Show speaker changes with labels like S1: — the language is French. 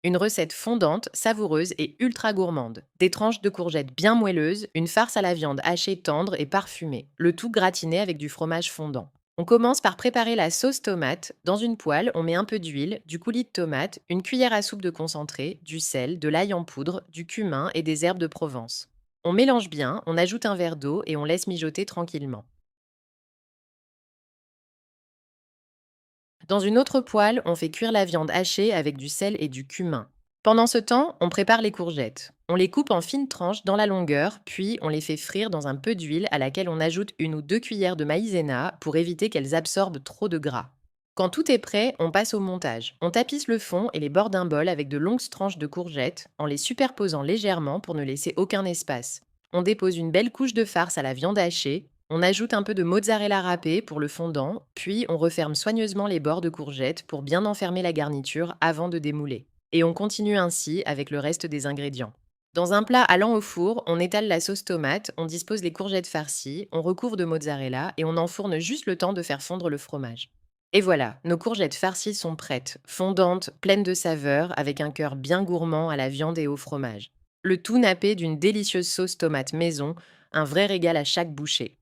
S1: Une recette fondante, savoureuse et ultra gourmande. Des tranches de courgettes bien moelleuses, une farce à la viande hachée tendre et parfumée, le tout gratiné avec du fromage fondant. On commence par préparer la sauce tomate. Dans une poêle, on met un peu d'huile, du coulis de tomate, une cuillère à soupe de concentré, du sel, de l'ail en poudre, du cumin et des herbes de Provence. On mélange bien, on ajoute un verre d'eau et on laisse mijoter tranquillement. Dans une autre poêle, on fait cuire la viande hachée avec du sel et du cumin. Pendant ce temps, on prépare les courgettes. On les coupe en fines tranches dans la longueur, puis on les fait frire dans un peu d'huile à laquelle on ajoute une ou deux cuillères de maïzena pour éviter qu'elles absorbent trop de gras. Quand tout est prêt, on passe au montage. On tapisse le fond et les bords d'un bol avec de longues tranches de courgettes en les superposant légèrement pour ne laisser aucun espace. On dépose une belle couche de farce à la viande hachée. On ajoute un peu de mozzarella râpé pour le fondant, puis on referme soigneusement les bords de courgettes pour bien enfermer la garniture avant de démouler. Et on continue ainsi avec le reste des ingrédients. Dans un plat allant au four, on étale la sauce tomate, on dispose les courgettes farcies, on recouvre de mozzarella et on enfourne juste le temps de faire fondre le fromage. Et voilà, nos courgettes farcies sont prêtes, fondantes, pleines de saveurs, avec un cœur bien gourmand à la viande et au fromage. Le tout nappé d'une délicieuse sauce tomate maison, un vrai régal à chaque bouchée.